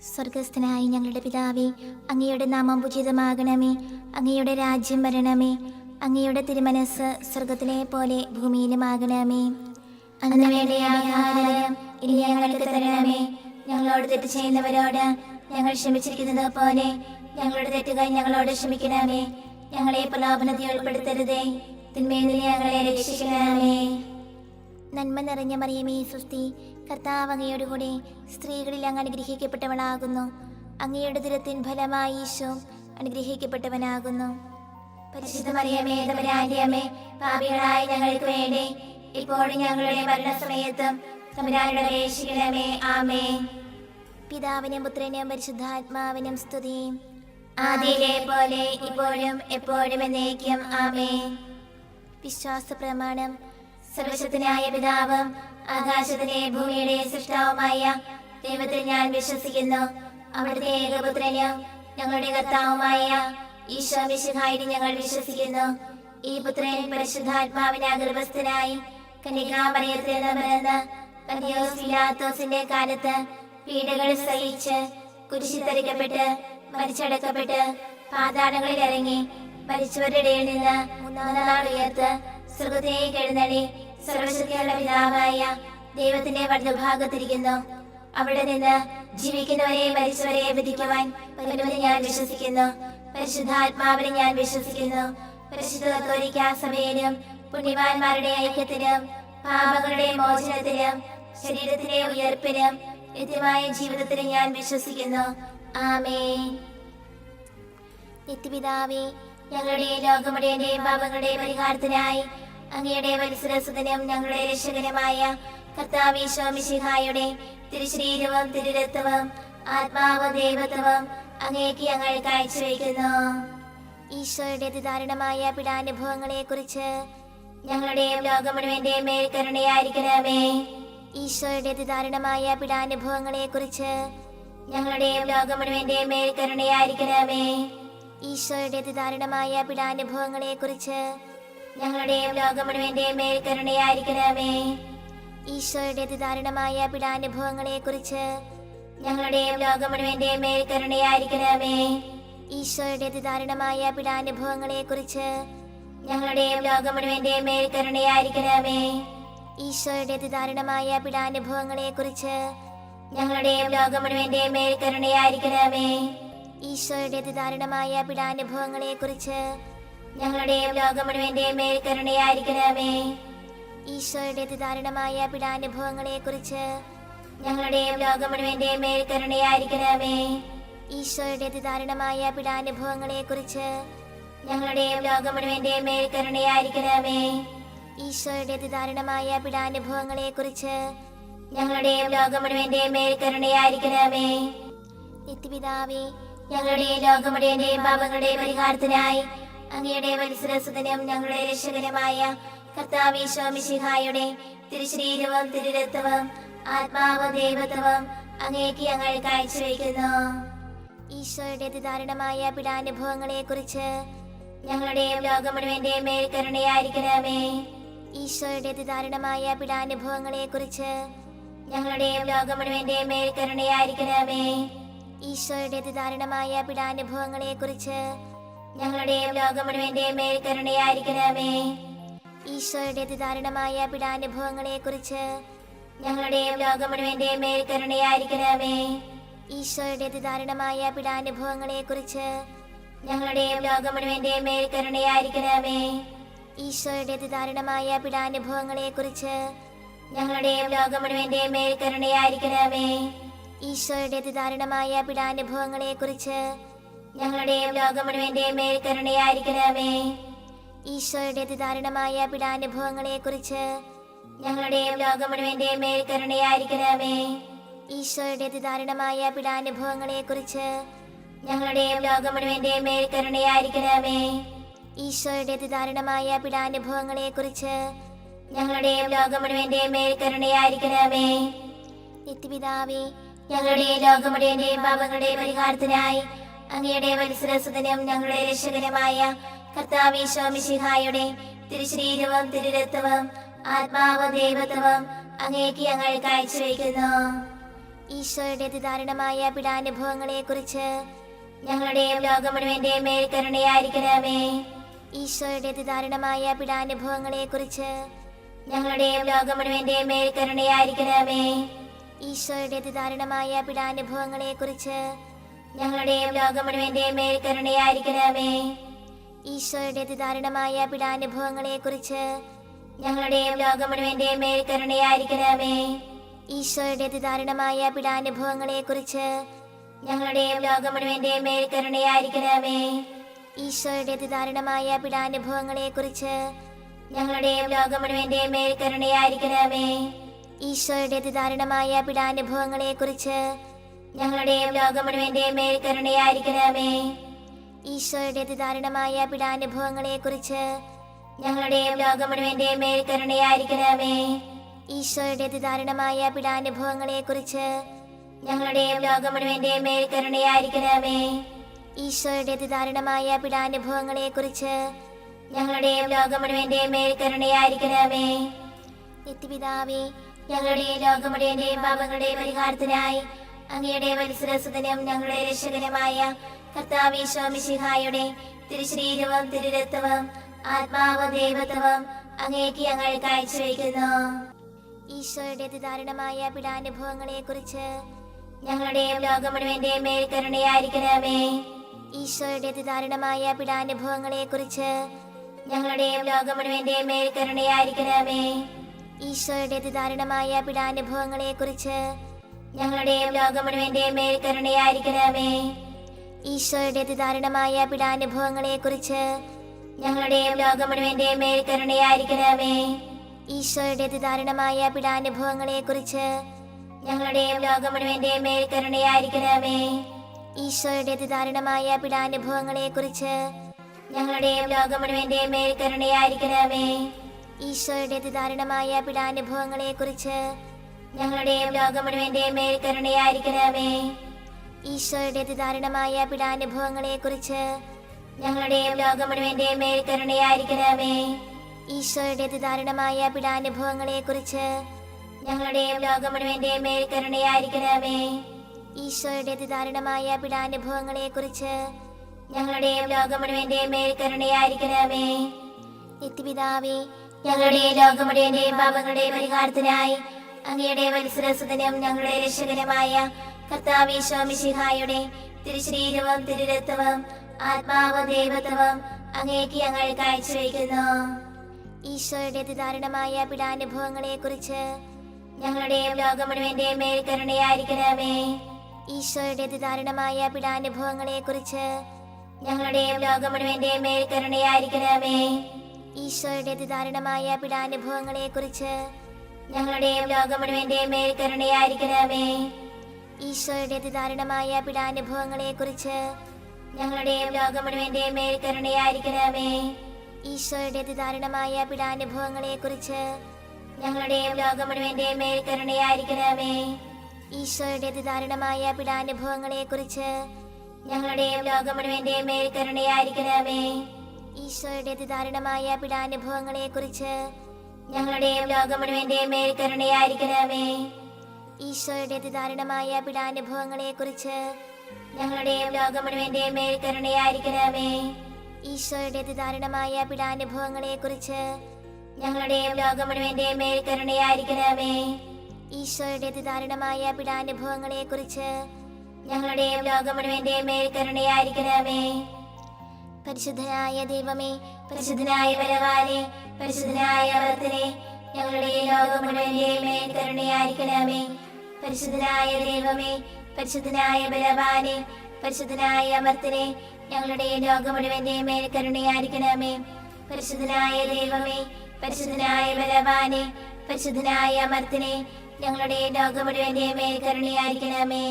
സ്വർഗസ്ഥനായ ഞങ്ങളുടെ പിതാവേ, അങ്ങയുടെ നാമം പൂജിതമാകണമേ. അങ്ങയുടെ രാജ്യം വരണമേ. അങ്ങയുടെ തിരുമനസ് സ്വർഗത്തിലെ പോലെ ഭൂമിയിലുമാകണമേ. അന്ന് വേണ്ട ആഹാരം ഇനി ഞങ്ങൾക്ക് തരണമേ. ഞങ്ങളോട് തെറ്റ് ചെയ്യുന്നവരോട് ഞങ്ങൾ ക്ഷമിച്ചിരിക്കുന്നത് പോലെ ഞങ്ങളുടെ തെറ്റുകൾ ഞങ്ങളോട് ക്ഷമിക്കണമേ. ഞങ്ങളെ പ്രലോഭനത്തിൽ ഉൾപ്പെടുത്തരുതേ, തിന്മയിൽ നിന്ന് ഞങ്ങളെ രക്ഷിക്കണമേ. നന്മ നിറഞ്ഞ മറിയമേ സുസ്തി, കർത്താവ് അങ്ങയോട് കൂടെ സ്ത്രീകളിൽ അങ്ങ് അനുഗ്രഹിക്കപ്പെട്ടവളാകുന്നു. അങ്ങയുടെ ദുരത്തിൻ ഫലമായി ഈശോ അനുഗ്രഹിക്കപ്പെട്ടവനാകുന്നു. പരിശുദ്ധ മറിയമേ, തമ്പുരാന്റെ അമ്മേ, പാപികളായ ഞങ്ങൾക്ക് വേണ്ടി ഇപ്പോഴും ഞങ്ങളുടെ മരണസമയത്തും തമ്പുരാനോട് അപേക്ഷിക്കണമേ. ആമേൻ. പിതാവിനും പുത്രനും പരിശുദ്ധാത്മാവിനും സ്തുതി, ആദിയിലെ പോലെ ഇപ്പോഴും എപ്പോഴും എന്നേക്കും. ആമേൻ. വിശ്വാസ പ്രമാണം. സർവശക്തനായ പിതാവും ആകാശത്തിലെ ഭൂമിയുടെ സൃഷ്ടാവുമായ ദൈവത്തിൽ ഞാൻ വിശ്വസിക്കുന്നു. അവിടുത്തെ ഏകപുത്രനും ഞങ്ങളുടെ കർത്താവുമായ ഈശോ മിശിഹായിൽ ഞങ്ങൾ വിശ്വസിക്കുന്നു. ഈ പുത്രൻ പരിശുദ്ധാത്മാവിനാൽ ഗർഭസ്ഥനായി കന്യകാമറിയത്തിൽ നിന്ന് പിറന്ന് പന്തിയോസ് പിലാത്തോസിന്റെ കാലത്ത് പീഡകൾ സഹിച്ച് കുരിശിൽ തറയ്ക്കപ്പെട്ട് മരിച്ചടക്കപ്പെട്ട് പാതാളങ്ങളിൽ ഇറങ്ങി മരിച്ചവരുടെ ഇടയിൽ നിന്ന് മൂന്നാം നാൾ ഉയർത്ത് സ്വർഗ്ഗത്തിലേക്ക് എഴുന്നള്ളി സർവശക്തിയുള്ള പിതാവായ ദൈവത്തിന്റെ വലതുഭാഗത്തിരിക്കുന്നു. അവിടെ നിന്ന് ജീവിക്കുന്നവരെ മരിച്ചവരെ വിധിക്കുവാൻ വരുമെന്ന് ഞാൻ വിശ്വസിക്കുന്നു. പരിശുദ്ധാത്മാവിനെ ഞാൻ വിശ്വസിക്കുന്നു. പരിശുദ്ധ കത്തോലിക്കാ സഭയിലും പുണ്യവാന്മാരുടെ ഐക്യത്തിലും പാപങ്ങളുടെ മോചനത്തിലും ശരീരത്തിലെ ഉയർപ്പിനും നിത്യമായ ജീവിതത്തിലും ഞാൻ വിശ്വസിക്കുന്നു. ആമേൻ. നിത്യപിതാവേ, ഞങ്ങളുടെ ലോകമുടേന്റെയും പാപങ്ങളുടെ പരിഹാരത്തിനായി അങ്ങയുടെ വത്സരസുതനും ഞങ്ങളുടെ രക്ഷകനുമായ കർത്താവ് ഈശോ മിശിഹായുടെ തിരുശരീരവും തിരുരക്തവും ആത്മാവും ദൈവത്വവും അങ്ങേക്ക് ഞങ്ങൾ കാഴ്ചവെക്കുന്നു. ഈശോയുടെ അതിദാരുണമായ പീഡാനുഭവങ്ങളെ കുറിച്ച് ഞങ്ങളുടെയും ലോകം മുഴുവന്റെയും മേൽ കരുണയായിരിക്കണമേ. ഈശോയുടെ അതിദാരുണമായ പീഡാനുഭവങ്ങളെ കുറിച്ച് ഞങ്ങളുടെയും ലോകം മുഴുവന്റെയും മേൽ കരുണയായിരിക്കണമേ. ഈശോയുടെ അതിദാരുണമായ പീഡാനുഭവങ്ങളെ കുറിച്ച് ഞങ്ങളുടെയും ലോകം മുഴുവന്റെയും മേൽ കരുണയായിരിക്കണമേ. ഈശോയുടെ അതിദാരുണമായ പീഡാനുഭവങ്ങളെ കുറിച്ച് ഞങ്ങളുടെയും ലോകം മുഴുവന്റെയും മേൽ കരുണയായിരിക്കണമേ. ഈശോയുടെ അതിദാരുണമായ പീഡാനുഭവങ്ങളെ കുറിച്ച് ഞങ്ങളുടെയും ലോകം മുഴുവന്റെയും മേൽ കരുണയായിരിക്കണമേ. ഈശോയുടെ അതിദാരുണമായ പീഡാനുഭവങ്ങളെ കുറിച്ച് ഞങ്ങളുടെയും ലോകം മുഴുവന്റെയും മേൽ കരുണയായിരിക്കണമേ. ഈശോയുടെ അതിദാരുണമായ പീഡാനുഭവങ്ങളെ കുറിച്ച് ഞങ്ങളുടെയും ലോകം മുഴുവന്റെയും മേൽ കരുണയായിരിക്കണമേ. ഈശോയുടെ അതിദാരുണമായ പീഡാനുഭവങ്ങളെ കുറിച്ച് ഞങ്ങളുടെയും ലോകം മുഴുവന്റെയും മേൽ കരുണയായിരിക്കണമേ. ഈശോയുടെ അതിദാരുണമായ പീഡാനുഭവങ്ങളെ കുറിച്ച് ഞങ്ങളുടെയും ലോകം മുഴുവന്റെയും മേൽ കരുണയായിരിക്കണമേ. ഈശോയുടെ അതിദാരുണമായ പീഡാനുഭവങ്ങളെ കുറിച്ച് ഞങ്ങളുടെയും ലോകം മുഴുവന്റെയും മേൽ കരുണയായിരിക്കണമേ. നിത്യപിതാവേ, ഞങ്ങളുടെ ലോകം മുഴുവന്റെയും പാപങ്ങളുടെ പരിഹാരത്തിനായി അങ്ങയുടെ വത്സരസുതനും ഞങ്ങളുടെ രക്ഷകനുമായ കർത്താവ് ഈശോ മിശിഹായുടെ തിരുശരീരവും തിരുരക്തവും ആത്മാവും ദൈവത്വവും അങ്ങേക്ക് ഞങ്ങൾ കാഴ്ചവെക്കുന്നു. ഈശോയുടെ അതിദാരുണമായ പീഡാനുഭവങ്ങളെ കുറിച്ച് ഞങ്ങളുടെയും ലോകം മുഴുവന്റെയും മേൽ കരുണയായിരിക്കണമേ. ഈശോയുടെ അതിദാരുണമായ പീഡാനുഭവങ്ങളെ കുറിച്ച് ഞങ്ങളുടെയും ലോകം മുഴുവന്റെയും മേൽ കരുണയായിരിക്കണമേ. ഈശോയുടെ അതിദാരുണമായ പീഡാനുഭവങ്ങളെ കുറിച്ച് ഞങ്ങളുടെയും ലോകം മുഴുവന്റെയും മേൽ കരുണയായിരിക്കണമേ. ഈശോയുടെ അതിദാരുണമായ പീഡാനുഭവങ്ങളെ കുറിച്ച് ഞങ്ങളുടെയും ലോകം മുഴുവന്റെയും മേൽ കരുണയായിരിക്കണമേ. ഈശോയുടെ അതിദാരുണമായ പീഡാനുഭവങ്ങളെ കുറിച്ച് ഞങ്ങളുടെയും ലോകം മുഴുവന്റെയും മേൽ കരുണയായിരിക്കണമേ. ഈശോയുടെ അതിദാരുണമായ പീഡാനുഭവങ്ങളെ കുറിച്ച് ഞങ്ങളുടെയും ലോകം മുഴുവന്റെയും മേൽ കരുണയായിരിക്കണമേ. ഈശോയുടെ അതിദാരുണമായ പീഡാനുഭവങ്ങളെ കുറിച്ച് ഞങ്ങളുടെയും ലോകം മുഴുവന്റെയും മേൽ കരുണയായിരിക്കണമേ. ഈശോയുടെ അതിദാരുണമായ പീഡാനുഭവങ്ങളെ കുറിച്ച് ഞങ്ങളുടെയും ലോകം മുഴുവന്റെയും മേൽ കരുണയായിരിക്കണമേ. ഈശോയുടെ അതിദാരുണമായ പീഡാനുഭവങ്ങളെ കുറിച്ച് ഞങ്ങളുടെയും ലോകം മുഴുവന്റെയും മേൽ കരുണയായിരിക്കണമേ. ഈശോയുടെ അതിദാരുണമായ പീഡാനുഭവങ്ങളെ കുറിച്ച് ഞങ്ങളുടെയും ലോകം മുഴുവന്റെയും മേൽ കരുണയായിരിക്കണമേ. നിത്യപിതാവേ, ഞങ്ങളുടെ ലോകം മുഴുവന്റെയും പാപങ്ങളുടെ പരിഹാരത്തിനായി അങ്ങയുടെ വത്സരസുതനും ഞങ്ങളുടെ രക്ഷകനുമായ കർത്താവ് ഈശോ മിശിഹായുടെ തിരുശരീരവും തിരുരക്തവും ആത്മാവും ദൈവത്വവും അങ്ങേക്ക് ഞങ്ങൾ കാഴ്ചവെക്കുന്നു. ഈശോയുടെ അതിദാരുണമായ പീഡാനുഭവങ്ങളെ കുറിച്ച് ഞങ്ങളുടെയും ലോകം മുഴുവന്റെയും മേൽ കരുണയായിരിക്കണമേ. ഈശോയുടെ അതിദാരുണമായ പീഡാനുഭവങ്ങളെ കുറിച്ച് ഞങ്ങളുടെയും ലോകം മുഴുവന്റെയും മേൽ കരുണയായിരിക്കണമേ. ഈശോയുടെ അതിദാരുണമായ പീഡാനുഭവങ്ങളെ കുറിച്ച് ഞങ്ങളുടെയും ലോകം മുഴുവന്റെയും മേൽ കരുണയായിരിക്കണമേ. ഈശോയുടെ അതിദാരുണമായ പീഡാനുഭവങ്ങളെ കുറിച്ച് ഞങ്ങളുടെയും ലോകം മുഴുവന്റെയും മേൽ കരുണയായിരിക്കണമേ. ഈശോയുടെ അതിദാരുണമായ പീഡാനുഭവങ്ങളെ കുറിച്ച് ഞങ്ങളുടെയും ലോകം മുഴുവന്റെയും മേൽ കരുണയായിരിക്കണമേ. ഈശോയുടെ അതിദാരുണമായ പീഡാനുഭവങ്ങളെ കുറിച്ച് ഞങ്ങളുടെയും ലോകം മുഴുവന്റെയും മേൽ കരുണയായിരിക്കണമേ. ഈശോയുടെ അതിദാരുണമായ പീഡാനുഭവങ്ങളെ കുറിച്ച് ഞങ്ങളുടെയും ലോകം മുഴുവന്റെയും മേൽ കരുണയായിരിക്കണമേ. ഈശോയുടെ അതിദാരുണമായ പീഡാനുഭവങ്ങളെ കുറിച്ച് ഞങ്ങളുടെയും ലോകം മുഴുവന്റെയും മേൽ കരുണയായിരിക്കണമേ. ഈശോയുടെ അതിദാരുണമായ പീഡാനുഭവങ്ങളെ കുറിച്ച് ഞങ്ങളുടെയും ലോകം മുഴുവന്റെയും മേൽ കരുണയായിരിക്കണമേ. ഈശോയുടെ അതിദാരുണമായ പീഡാനുഭവങ്ങളെ കുറിച്ച് ഞങ്ങളുടെയും ലോകം മുഴുവന്റെയും മേൽ കരുണയായിരിക്കണമേ. നിത്യപിതാവേ, ഞങ്ങളുടെ ലോകം മുഴുവന്റെയും പാപങ്ങളുടെ പരിഹാരത്തിനായി അങ്ങയുടെ വത്സരസുതനും ഞങ്ങളുടെ രക്ഷകനുമായ കർത്താവ് ഈശോ മിശിഹായുടെ തിരുശരീരവും തിരുരക്തവും ആത്മാവും ദൈവത്വവും അങ്ങേക്ക് ഞങ്ങൾ കാഴ്ചവെക്കുന്നു. ഈശോയുടെ അതിദാരുണമായ പീഡാനുഭവങ്ങളെ കുറിച്ച് ഞങ്ങളുടെയും ലോകം മുഴുവന്റെയും മേൽ കരുണയായിരിക്കണമേ. ഈശോയുടെ അതിദാരുണമായ പീഡാനുഭവങ്ങളെ കുറിച്ച് ഞങ്ങളുടെയും ലോകം മുഴുവന്റെയും മേൽ കരുണയായിരിക്കണമേ. ഈശോയുടെ അതിദാരുണമായ പീഡാനുഭവങ്ങളെ കുറിച്ച് ഞങ്ങളുടെയും ലോകം മുഴുവന്റെയും മേൽ കരുണയായിരിക്കണമേ. ഈശോയുടെ അതിദാരുണമായ പീഡാനുഭവങ്ങളെ കുറിച്ച് ഞങ്ങളുടെയും ലോകം മുഴുവന്റെയും മേൽ കരുണയായിരിക്കണമേ. ഈശോയുടെ അതിദാരുണമായ പീഡാനുഭവങ്ങളെ കുറിച്ച് ഞങ്ങളുടെയും ലോകം മുഴുവന്റെയും മേൽ കരുണയായിരിക്കണമേ. ഈശോയുടെ അതിദാരുണമായ പീഡാനുഭവങ്ങളെ കുറിച്ച് ഞങ്ങളുടെയും ലോകം മുഴുവന്റെയും മേൽ കരുണയായിരിക്കണമേ. ഈശോയുടെ അതിദാരുണമായ പീഡാനുഭവങ്ങളെ കുറിച്ച് ഞങ്ങളുടെയും ലോകം മുഴുവന്റെയും മേൽ കരുണയായിരിക്കണമേ. ഈശോയുടെ അതിദാരുണമായ പീഡാനുഭവങ്ങളെ കുറിച്ച് ഞങ്ങളുടെയും ലോകം മുഴുവന്റെയും മേൽ കരുണയായിരിക്കണമേ. ഈശോയുടെ അതിദാരുണമായ പീഡാനുഭവങ്ങളെ കുറിച്ച് ഞങ്ങളുടെയും ലോകം മുഴുവന്റെയും മേൽ കരുണയായിരിക്കണമേ. ഈശോയുടെ അതിദാരുണമായ പീഡാനുഭവങ്ങളെ കുറിച്ച് ഞങ്ങളുടെയും ലോകം മുഴുവന്റെയും മേൽ കരുണയായിരിക്കണമേ. നിത്യപിതാവേ, ഞങ്ങളുടെ ലോകം മുഴുവന്റെയും പാപങ്ങളുടെ പരിഹാരത്തിനായി അങ്ങയുടെ വത്സരസുതനും ഞങ്ങളുടെ രക്ഷകനുമായ കർത്താവ് ഈശോ മിശിഹായുടെ തിരുശരീരവും തിരുരക്തവും ആത്മാവും ദൈവത്വവും അങ്ങേക്ക് ഞങ്ങൾ കാഴ്ചവെക്കുന്നു. ഈശോയുടെ അതിദാരുണമായ പീഡാനുഭവങ്ങളെ കുറിച്ച് ഞങ്ങളുടെയും ലോകം മുഴുവന്റെയും മേൽ കരുണയായിരിക്കണമേ. ഈശോയുടെ അതിദാരുണമായ പീഡാനുഭവങ്ങളെ കുറിച്ച് ഞങ്ങളുടെയും ലോകം മുഴുവന്റെയും മേൽ കരുണയായിരിക്കണമേ. ഈശോയുടെ അതിദാരുണമായ പീഡാനുഭവങ്ങളെ കുറിച്ച് ഞങ്ങളുടെയും ലോകം മുഴുവന്റെയും മേൽ കരുണയായിരിക്കണമേ. ഈശോയുടെ അതിദാരുണമായ പീഡാനുഭവങ്ങളെ കുറിച്ച് ഞങ്ങളുടെയും ലോകം മുഴുവന്റെയും മേൽ കരുണയായിരിക്കണമേ. ഈശോയുടെ അതിദാരുണമായ പീഡാനുഭവങ്ങളെ കുറിച്ച് ഞങ്ങളുടെയും ലോകം മുഴുവന്റെയും മേൽ കരുണയായിരിക്കണമേ. ഈശോയുടെ അതിദാരുണമായ പീഡാനുഭവങ്ങളെ കുറിച്ച് ഞങ്ങളുടെയും ലോകം മുഴുവന്റെയും മേൽ കരുണയായിരിക്കണമേ. ഈശോയുടെ അതിദാരുണമായ പീഡാനുഭവങ്ങളെ കുറിച്ച് ഞങ്ങളുടെയും ലോകം മുഴുവന്റെയും മേൽ കരുണയായിരിക്കണമേ. ഈശോയുടെ അതിദാരുണമായ പീഡാനുഭവങ്ങളെ കുറിച്ച് ഞങ്ങളുടെയും ലോകം മുഴുവന്റെയും മേൽ കരുണയായിരിക്കണമേ. ഈശോയുടെ അതിദാരുണമായ പീഡാനുഭവങ്ങളെ കുറിച്ച് ഞങ്ങളുടെയും ലോകം മുഴുവന്റെയും മേൽ കരുണയായിരിക്കണമേ. ഈശോയുടെ അതിദാരുണമായ പീഡാനുഭവങ്ങളെ കുറിച്ച് ഞങ്ങളുടെയും ലോകം മുഴുവന്റെയും മേൽ കരുണയായിരിക്കണമേ. പരിശുദ്ധനായ ദൈവമേ, പരിശുദ്ധനായ ബലവാനേ, പരിശുദ്ധനായ അമർത്തനേ, ഞങ്ങളുടെ ലോകം മുഴുവന്റെയും മേൽ കരുണയായിരിക്കണമേ. പരിശുദ്ധനായ ദൈവമേ, പരിശുദ്ധനായ ബലവാനേ, പരിശുദ്ധനായ അമർത്തനേ, ഞങ്ങളുടെ ലോകം മുഴുവന്റെയും മേൽ കരുണയായിരിക്കണമേ. പരിശുദ്ധനായ ദൈവമേ, പരിശുദ്ധനായ ബലവാനേ, പരിശുദ്ധനായ അമർത്തനേ, ഞങ്ങളുടെ ലോകം മുഴുവന്റെയും മേൽ കരുണയായിരിക്കണമേ.